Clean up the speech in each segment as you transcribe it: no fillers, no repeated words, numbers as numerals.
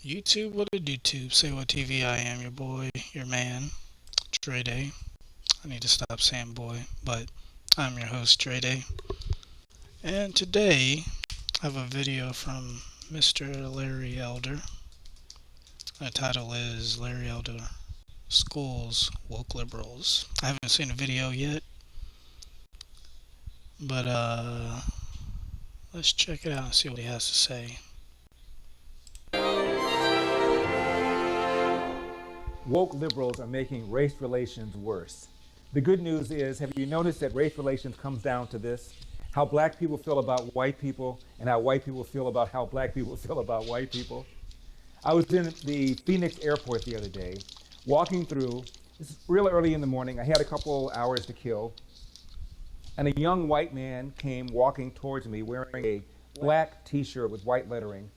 YouTube, what did YouTube say what TV I am? Your boy, your man, Dre Day. I need to stop saying boy, but I'm your host, Dre Day. And today, I have a video from Mr. Larry Elder. The title is Larry Elder Schools Woke Liberals. I haven't seen the video yet, but let's check it out and see what he has to say. Woke liberals are making race relations worse. The good news is, have you noticed that race relations comes down to this? How black people feel about white people and how white people feel about how black people feel about white people. I was in the Phoenix airport the other day, walking through, this is real early in the morning, I had a couple hours to kill, and a young white man came walking towards me wearing a black t-shirt with white lettering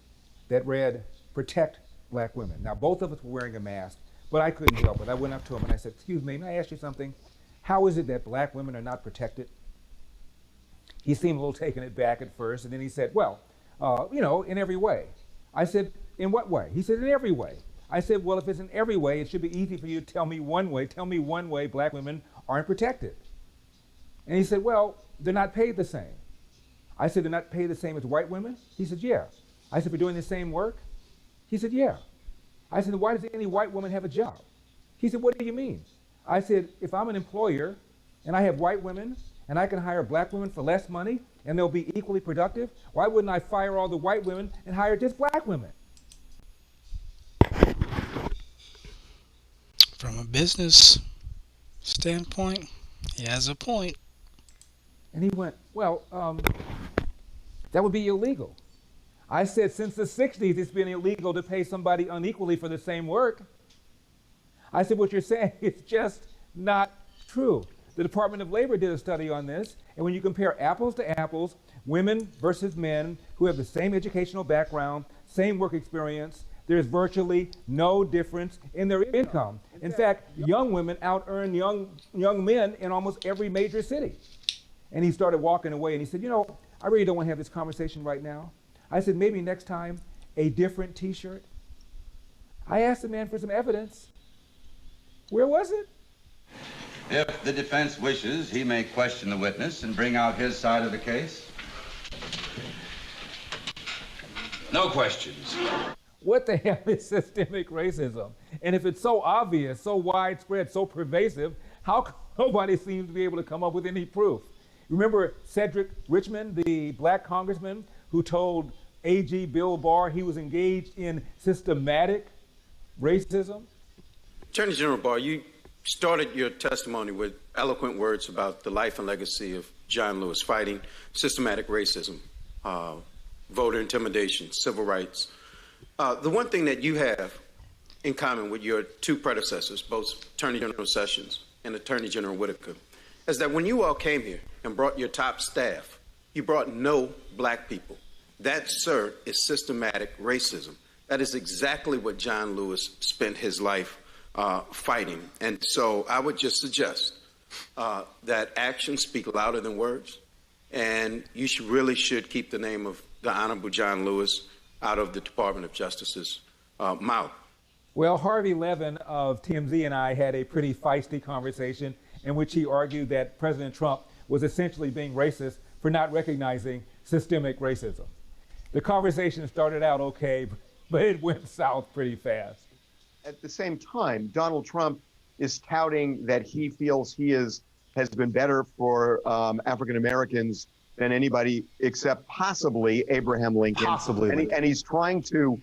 that read, "Protect Black Women." Now both of us were wearing a mask, but I couldn't help it. I went up to him and I said, "Excuse me, may I ask you something? How is it that black women are not protected?" He seemed a little taken aback at first, and then he said, "Well, in every way." I said, "In what way?" He said, "In every way." I said, "Well, if it's in every way, it should be easy for you to tell me one way black women aren't protected." And he said, "Well, they're not paid the same." I said, "They're not paid the same as white women?" He said, "Yeah." I said, "For doing the same work?" He said, "Yeah." I said, "Why does any white woman have a job?" He said, "What do you mean?" I said, "If I'm an employer and I have white women and I can hire black women for less money and they'll be equally productive, why wouldn't I fire all the white women and hire just black women?" From a business standpoint, he has a point. And he went, "Well, that would be illegal." I said, "Since the 60s, it's been illegal to pay somebody unequally for the same work." I said, "What you're saying is just not true." The Department of Labor did a study on this, and when you compare apples to apples, women versus men who have the same educational background, same work experience, there's virtually no difference in their income. In fact, young women out-earn young men in almost every major city. And he started walking away, and he said, "I really don't want to have this conversation right now." I said, "Maybe next time, a different t-shirt." I asked the man for some evidence. Where was it? If the defense wishes, he may question the witness and bring out his side of the case. No questions. What the hell is systemic racism? And if it's so obvious, so widespread, so pervasive, how come nobody seems to be able to come up with any proof? Remember Cedric Richmond, the black congressman who told AG Bill Barr he was engaged in systematic racism? Attorney General Barr, you started your testimony with eloquent words about the life and legacy of John Lewis, fighting systematic racism, voter intimidation, civil rights. The one thing that you have in common with your two predecessors, both Attorney General Sessions and Attorney General Whitaker, is that when you all came here and brought your top staff, you brought no black people. That, sir, is systematic racism. That is exactly what John Lewis spent his life fighting. And so I would just suggest that actions speak louder than words, and you really should keep the name of the Honorable John Lewis out of the Department of Justice's mouth. Well, Harvey Levin of TMZ and I had a pretty feisty conversation in which he argued that President Trump was essentially being racist for not recognizing systemic racism. The conversation started out okay, but it went south pretty fast. At the same time, Donald Trump is touting that he feels he has been better for African Americans than anybody except possibly Abraham Lincoln. Possibly. And he's trying to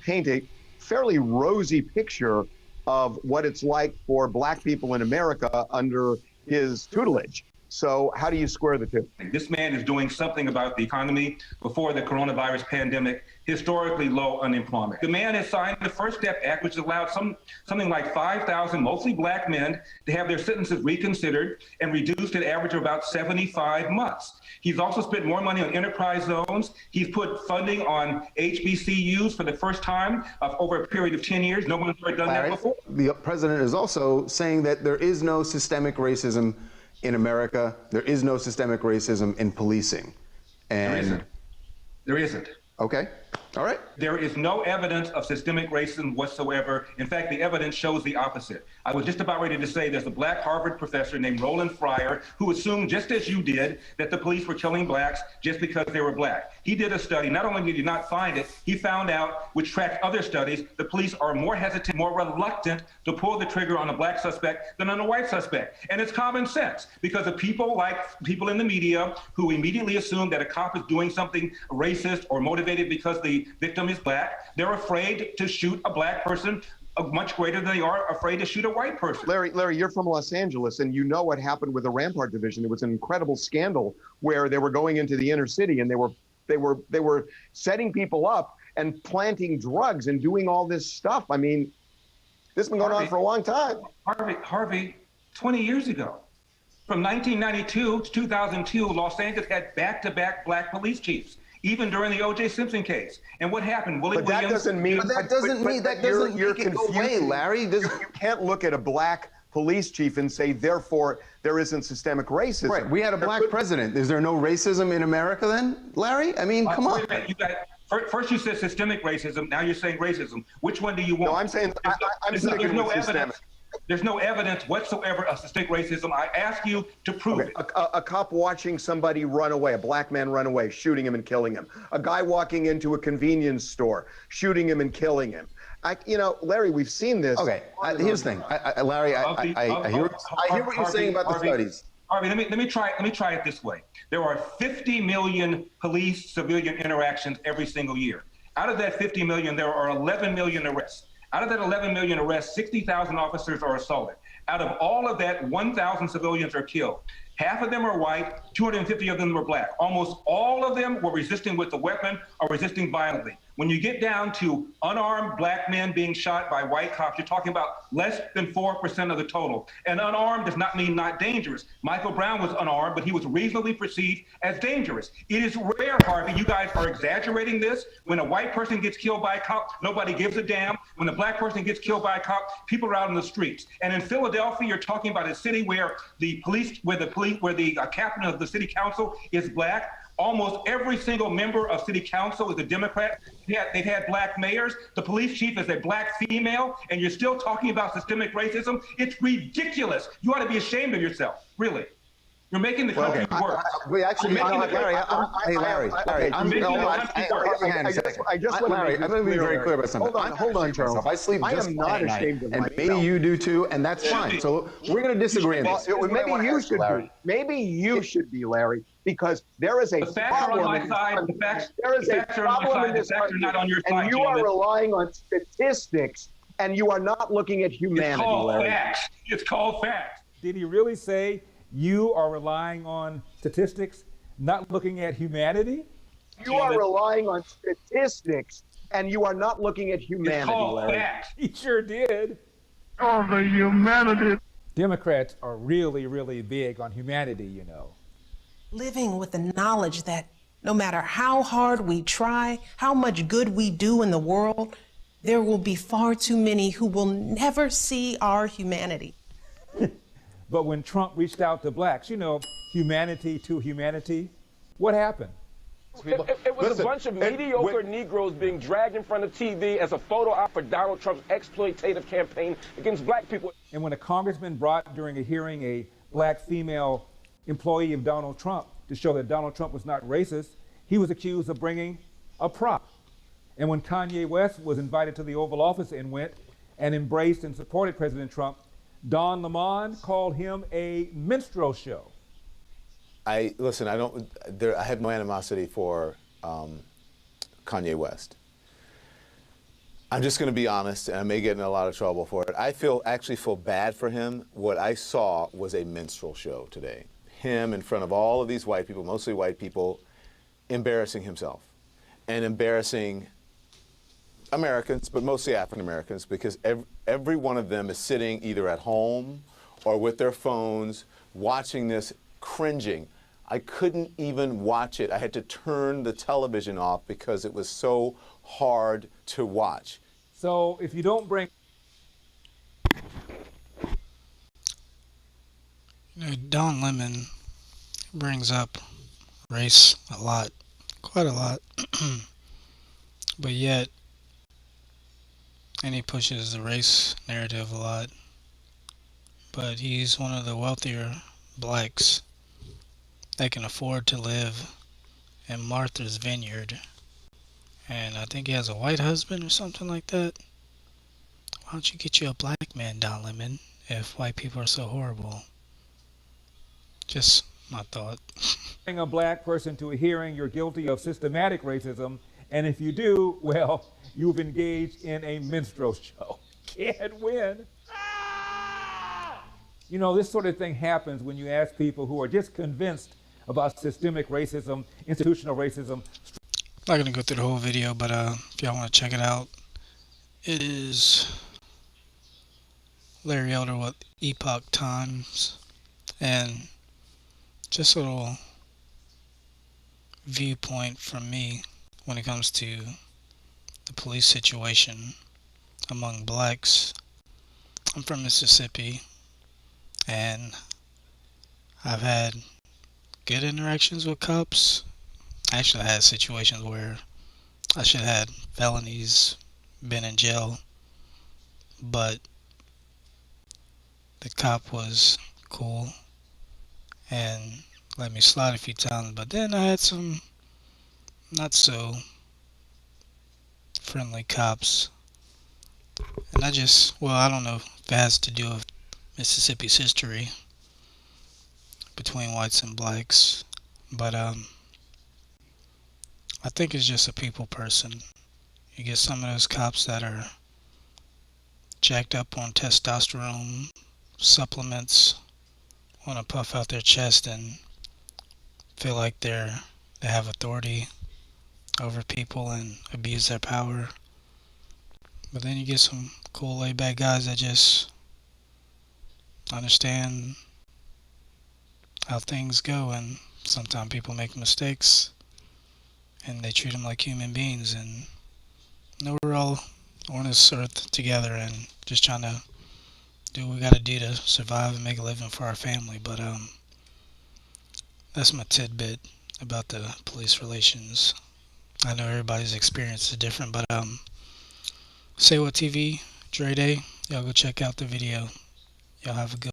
paint a fairly rosy picture of what it's like for black people in America under his tutelage. So how do you square the two? This man is doing something about the economy before the coronavirus pandemic, historically low unemployment. The man has signed the First Step Act, which allowed something like 5,000 mostly black men to have their sentences reconsidered and reduced to an average of about 75 months. He's also spent more money on enterprise zones. He's put funding on HBCUs for the first time over a period of 10 years. No one's ever done that before. The president is also saying that there is no systemic racism in America. There is no systemic racism in policing. And There isn't. Okay. All right. There is no evidence of systemic racism whatsoever. In fact, the evidence shows the opposite. I was just about ready to say there's a black Harvard professor named Roland Fryer who assumed, just as you did, that the police were killing blacks just because they were black. He did a study. Not only did he not find it, he found out, which tracked other studies, the police are more hesitant, more reluctant to pull the trigger on a black suspect than on a white suspect. And it's common sense because of people like people in the media who immediately assume that a cop is doing something racist or motivated because the victim is black. They're afraid to shoot a black person much greater than they are afraid to shoot a white person. Larry, you're from Los Angeles, and you know what happened with the Rampart Division. It was an incredible scandal where they were going into the inner city and they were setting people up and planting drugs and doing all this stuff. I mean, this has been going on for a long time. Harvey, 20 years ago, from 1992 to 2002, Los Angeles had back-to-back black police chiefs, even during the O.J. Simpson case. And what happened? Willie But that Williams. doesn't mean That doesn't make it go away, Larry. You can't look at a black police chief and say, therefore, there isn't systemic racism. Right. We had a black president. Is there no racism in America then, Larry? I mean, come on. Wait a minute, first you said systemic racism. Now you're saying racism. Which one do you want? No, I'm saying I'm sticking with systemic. There's no evidence whatsoever of systemic racism. I ask you to prove it. A cop watching somebody run away, a black man run away, shooting him and killing him. A guy walking into a convenience store, shooting him and killing him. Larry, we've seen this. Okay, here's the thing, Larry. I hear what you're saying about the studies. Harvey, let me try it this way. There are 50 million police-civilian interactions every single year. Out of that 50 million, there are 11 million arrests. Out of that 11 million arrests, 60,000 officers are assaulted. Out of all of that, 1,000 civilians are killed. Half of them are white, 250 of them were black. Almost all of them were resisting with a weapon or resisting violently. When you get down to unarmed black men being shot by white cops, you're talking about less than 4% of the total. And unarmed does not mean not dangerous. Michael Brown was unarmed, but he was reasonably perceived as dangerous. It is rare, Harvey. You guys are exaggerating this. When a white person gets killed by a cop, nobody gives a damn. When a black person gets killed by a cop, people are out in the streets. And in Philadelphia, you're talking about a city where the captain of the city council is black. Almost every single member of city council is a Democrat. They've had black mayors. The police chief is a black female, and you're still talking about systemic racism. It's ridiculous. You ought to be ashamed of yourself, really. You're making the country worse. We actually, Larry, I'm going to be very clear about something. Hold on, Charles. I sleep just fine at night, and maybe you do too, and that's fine. So we're going to disagree on this. Maybe you should be. Maybe you should be, Larry, because there is a problem in this country. There is a problem in this country, and you are relying on statistics, and you are not looking at humanity, Larry. It's called facts. Did he really say you are relying on statistics, not looking at humanity? You are relying on statistics, and you are not looking at humanity, It's called Larry. facts. He sure did. Oh, the humanity. Democrats are really, really big on humanity, you know. Living with the knowledge that no matter how hard we try, how much good we do in the world, there will be far too many who will never see our humanity. But when Trump reached out to blacks, humanity to humanity, what happened? It was a bunch of mediocre Negroes being dragged in front of TV as a photo op for Donald Trump's exploitative campaign against black people. And when a congressman brought during a hearing a black female employee of Donald Trump to show that Donald Trump was not racist, he was accused of bringing a prop. And when Kanye West was invited to the Oval Office and went and embraced and supported President Trump, Don Lemon called him a minstrel show. I have no animosity for Kanye West. I'm just going to be honest, and I may get in a lot of trouble for it. I actually feel bad for him. What I saw was a minstrel show today. Him in front of all of these white people, mostly white people, embarrassing himself and embarrassing Americans, but mostly African Americans, because every one of them is sitting either at home or with their phones watching this, cringing. I couldn't even watch it. I had to turn the television off because it was so hard to watch. So if you don't bring... Don Lemon brings up race a lot, quite a lot. but yet, and he pushes the race narrative a lot, but he's one of the wealthier blacks that can afford to live in Martha's Vineyard. And I think he has a white husband or something like that. Why don't you get you a black man, Don Lemon, if white people are so horrible? Just my thought. A black person to a hearing, you're guilty of systematic racism, and if you do, well, you've engaged in a minstrel show. Can't win. You know, this sort of thing happens when you ask people who are just convinced about systemic racism, institutional racism. I'm not going to go through the whole video, but if y'all want to check it out, it is Larry Elder with Epoch Times, and just a little viewpoint from me when it comes to the police situation among blacks. I'm from Mississippi, and I've had good interactions with cops. Actually, I had situations where I should have had felonies, been in jail, but the cop was cool and let me slide a few times. But then I had some not so friendly cops, and I don't know if it has to do with Mississippi's history between whites and blacks, but I think it's just a people person. You get some of those cops that are jacked up on testosterone supplements, want to puff out their chest and feel like they have authority over people and abuse their power. But then you get some cool laid back guys that just understand how things go, and sometimes people make mistakes and they treat them like human beings, and we're all on this earth together and just trying to do what we got to do to survive and make a living for our family. But that's my tidbit about the police relations. I know everybody's experience is different, but Say What TV, Dre Day, y'all go check out the video. Y'all have a good